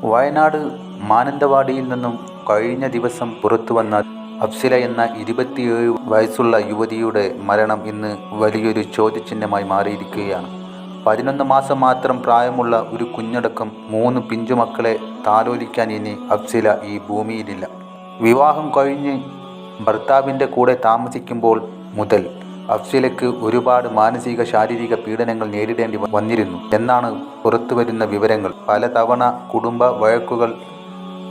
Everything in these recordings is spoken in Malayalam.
വയനാട് മാനന്തവാടിയിൽ നിന്നും കഴിഞ്ഞ ദിവസം പുറത്തുവന്ന അഫ്സില എന്ന 27 വയസ്സുള്ള യുവതിയുടെ മരണം ഇന്ന് വലിയൊരു ചോദ്യചിഹ്നമായി മാറിയിരിക്കുകയാണ്. 11 മാസം മാത്രം പ്രായമുള്ള ഒരു കുഞ്ഞടക്കം 3 പിഞ്ചുമക്കളെ താലോലിക്കാൻ ഇനി അഫ്സില ഈ ഭൂമിയിലില്ല. വിവാഹം കഴിഞ്ഞ് ഭർത്താവിൻ്റെ കൂടെ താമസിക്കുമ്പോൾ മുതൽ അഫ്സിലയ്ക്ക് ഒരുപാട് മാനസിക ശാരീരിക പീഡനങ്ങൾ നേരിടേണ്ടി വന്നിരുന്നു എന്നാണ് പുറത്തുവരുന്ന വിവരങ്ങൾ. പലതവണ കുടുംബ വഴക്കുകൾ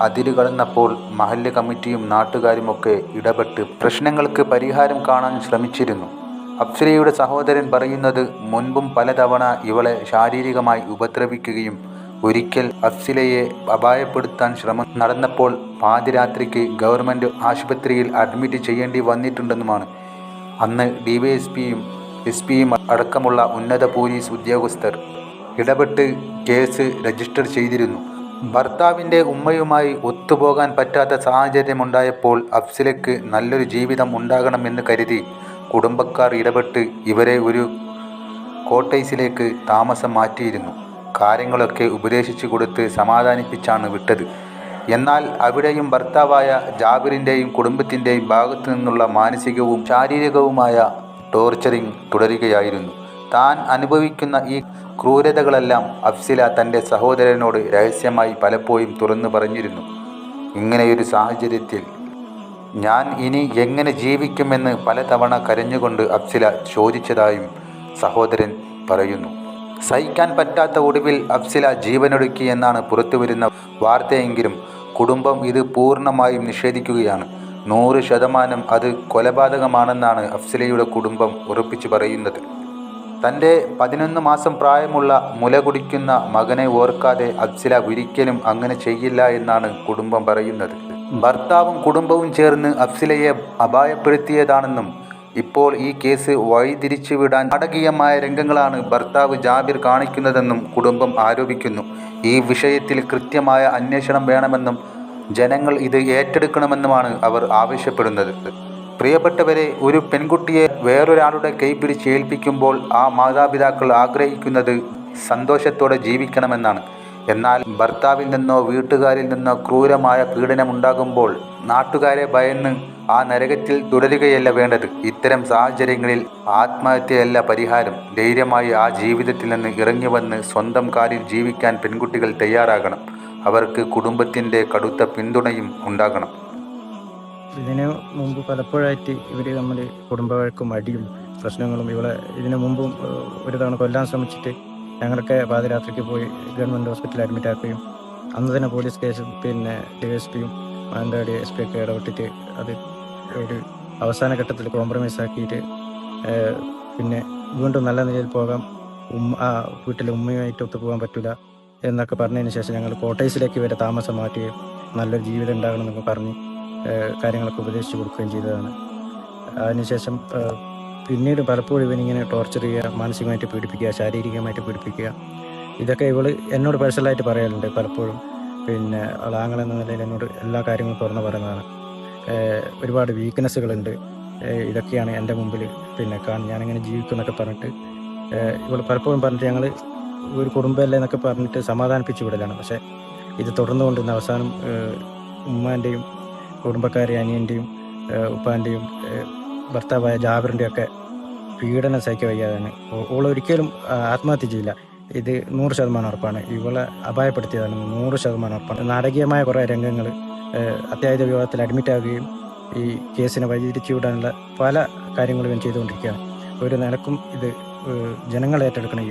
അതിരുകടന്നപ്പോൾ മഹല്ല് കമ്മിറ്റിയും നാട്ടുകാരുമൊക്കെ ഇടപെട്ട് പ്രശ്നങ്ങൾക്ക് പരിഹാരം കാണാൻ ശ്രമിച്ചിരുന്നു. അഫ്സിലയുടെ സഹോദരൻ പറയുന്നത്, മുൻപും പലതവണ ഇവളെ ശാരീരികമായി ഉപദ്രവിക്കുകയും ഒരിക്കൽ അഫ്സിലയെ അപായപ്പെടുത്താൻ ശ്രമം നടന്നപ്പോൾ പാതിരാത്രിക്ക് ഗവൺമെൻറ് ആശുപത്രിയിൽ അഡ്മിറ്റ് ചെയ്യേണ്ടി വന്നിട്ടുണ്ടെന്നുമാണ്. അന്ന് ഡിവൈഎസ്പിയും എസ്പിയും അടക്കമുള്ള ഉന്നത പോലീസ് ഉദ്യോഗസ്ഥർ ഇടപെട്ട് കേസ് രജിസ്റ്റർ ചെയ്തിരുന്നു. ഭർത്താവിൻ്റെ ഉമ്മയുമായി ഒത്തുപോകാൻ പറ്റാത്ത സാഹചര്യമുണ്ടായപ്പോൾ അഫ്സിലയ്ക്ക് നല്ലൊരു ജീവിതം ഉണ്ടാകണമെന്ന് കരുതി കുടുംബക്കാർ ഇടപെട്ട് ഇവരെ ഒരു കോട്ടേഴ്സിലേക്ക് താമസം മാറ്റിയിരുന്നു. കാര്യങ്ങളൊക്കെ ഉപദേശിച്ചു കൊടുത്ത് സമാധാനിപ്പിച്ചാണ് വിട്ടത്. എന്നാൽ അവിടെയും ഭർത്താവായ ജാബിറിൻ്റെയും കുടുംബത്തിൻ്റെയും ഭാഗത്തു നിന്നുള്ള മാനസികവും ശാരീരികവുമായ ടോർച്ചറിങ് തുടരുകയായിരുന്നു. താൻ അനുഭവിക്കുന്ന ഈ ക്രൂരതകളെല്ലാം അഫ്സില തൻ്റെ സഹോദരനോട് രഹസ്യമായി പലപ്പോഴും തുറന്നു പറഞ്ഞിരുന്നു. ഇങ്ങനെയൊരു സാഹചര്യത്തിൽ ഞാൻ ഇനി എങ്ങനെ ജീവിക്കുമെന്ന് പലതവണ കരഞ്ഞുകൊണ്ട് അഫ്സില ചോദിച്ചതായും സഹോദരൻ പറയുന്നു. സഹിക്കാൻ പറ്റാത്ത ഒടുവിൽ അഫ്സില ജീവനൊടുക്കി എന്നാണ് പുറത്തുവരുന്ന വാർത്തയെങ്കിലും കുടുംബം ഇത് പൂർണ്ണമായും നിഷേധിക്കുകയാണ്. 100% അത് കൊലപാതകമാണെന്നാണ് അഫ്സിലയുടെ കുടുംബം ഉറപ്പിച്ചു പറയുന്നത്. തൻ്റെ 11 മാസം പ്രായമുള്ള മുല കുടിക്കുന്ന മകനെ ഓർക്കാതെ അഫ്സില ഒരിക്കലും അങ്ങനെ ചെയ്യില്ല എന്നാണ് കുടുംബം പറയുന്നത്. ഭർത്താവും കുടുംബവും ചേർന്ന് അഫ്സിലയെ അപായപ്പെടുത്തിയതാണെന്നും ഇപ്പോൾ ഈ കേസ് വഴിതിരിച്ചുവിടാൻ നാടകീയമായ രംഗങ്ങളാണ് ഭർത്താവ് ജാബിർ കാണിക്കുന്നതെന്നും കുടുംബം ആരോപിക്കുന്നു. ഈ വിഷയത്തിൽ കൃത്യമായ അന്വേഷണം വേണമെന്നും ജനങ്ങൾ ഇത് ഏറ്റെടുക്കണമെന്നുമാണ് അവർ ആവശ്യപ്പെടുന്നത്. പ്രിയപ്പെട്ടവരെ, ഒരു പെൺകുട്ടിയെ വേറൊരാളുടെ കൈപിടിച്ച് ഏൽപ്പിക്കുമ്പോൾ ആ മാതാപിതാക്കൾ ആഗ്രഹിക്കുന്നത് സന്തോഷത്തോടെ ജീവിക്കണമെന്നാണ്. എന്നാൽ ഭർത്താവിൽ നിന്നോ വീട്ടുകാരിൽ നിന്നോ ക്രൂരമായ പീഡനമുണ്ടാകുമ്പോൾ നാട്ടുകാരെ ഭയന്ന് ആ നരകത്തിൽ തുടരുകയല്ല വേണ്ടത്. ഇത്തരം സാഹചര്യങ്ങളിൽ ആത്മഹത്യയല്ല പരിഹാരം. ധൈര്യമായി ആ ജീവിതത്തിൽ നിന്ന് ഇറങ്ങി വന്ന് സ്വന്തം കാലിൽ ജീവിക്കാൻ പെൺകുട്ടികൾ തയ്യാറാകണം. അവർക്ക് കുടുംബത്തിൻ്റെ കടുത്ത പിന്തുണയും ഉണ്ടാകണം. ഇതിനു മുമ്പ് പലപ്പോഴായിട്ട് ഇവർ തമ്മിൽ കുടുംബവഴക്കും അടിയും പ്രശ്നങ്ങളും ഇതിനു മുമ്പും ഒരു തവണ കൊല്ലാൻ ശ്രമിച്ചിട്ട് ഞങ്ങളൊക്കെ പാതിരാത്രിക്ക് പോയി ഗവൺമെൻറ് ഹോസ്പിറ്റലിൽ അഡ്മിറ്റ് ആക്കുകയും അന്ന് തന്നെ പോലീസ് കേസ് ഡിവൈഎസ്പിയും മാനന്തവാടി SP ഒക്കെ ഇടപെട്ടിട്ട് അത് ഒരു അവസാന ഘട്ടത്തിൽ കോംപ്രമൈസ് ആക്കിയിട്ട് പിന്നെ വീണ്ടും നല്ല നിലയിൽ പോകാം, വീട്ടിലെ ഉമ്മയുമായിട്ട് ഒത്തു പോകാൻ പറ്റില്ല എന്നൊക്കെ പറഞ്ഞതിന് ശേഷം ഞങ്ങൾ കോട്ടേഴ്സിലേക്ക് വരെ താമസം മാറ്റുകയും നല്ലൊരു ജീവിതം ഉണ്ടാകണമെന്നൊക്കെ പറഞ്ഞ് കാര്യങ്ങളൊക്കെ ഉപദേശിച്ച് കൊടുക്കുകയും ചെയ്തതാണ്. അതിനുശേഷം പിന്നീട് പലപ്പോഴും ഇവനിങ്ങനെ ടോർച്ചർ ചെയ്യുക, മാനസികമായിട്ട് പീഡിപ്പിക്കുക, ശാരീരികമായിട്ട് പീഡിപ്പിക്കുക, ഇതൊക്കെ എന്നോട് പേഴ്സണലായിട്ട് പറയാറുണ്ട് പലപ്പോഴും. പിന്നെ ആങ്ങളെന്ന നിലയിൽ എന്നോട് എല്ലാ കാര്യങ്ങളും തുറന്നു പറയുന്നതാണ്. ഒരുപാട് വീക്ക്നെസ്സുകളുണ്ട്, ഇതൊക്കെയാണ് എൻ്റെ മുമ്പിൽ ഞാനിങ്ങനെ ജീവിക്കുമെന്നൊക്കെ പറഞ്ഞിട്ട് പലപ്പോഴും പറഞ്ഞിട്ട് ഞങ്ങൾ ഒരു കുടുംബമല്ലേ എന്നൊക്കെ പറഞ്ഞിട്ട് സമാധാനിപ്പിച്ച് വിടലാണ്. പക്ഷേ ഇത് തുടർന്നു കൊണ്ടിരുന്ന അവസാനം ഉമ്മാൻ്റെയും കുടുംബക്കാരെ അനിയൻ്റെയും ഉപ്പാൻ്റെയും ഭർത്താവായ ജാബിറിൻ്റെയും ഒക്കെ പീഡനം സഹിക്കാൻ വയ്യാതാണ്. ഓളൊരിക്കലും ആത്മഹത്യ ചെയ്യില്ല, ഇത് 100% ഉറപ്പാണ്. ഇവളെ അപായപ്പെടുത്തിയതാണ് 100% ഉറപ്പാണ്. നാടകീയമായ കുറേ രംഗങ്ങൾ, അത്യാഹിത വിഭാഗത്തിൽ അഡ്മിറ്റ് ആവുകയും ഈ കേസിനെ വഴിതിരിച്ചു വിടാനുള്ള പല കാര്യങ്ങളും ചെയ്തുകൊണ്ടിരിക്കുകയാണ്. ഒരു നിലക്കും ഇത് ജനങ്ങൾ ഏറ്റെടുക്കണം.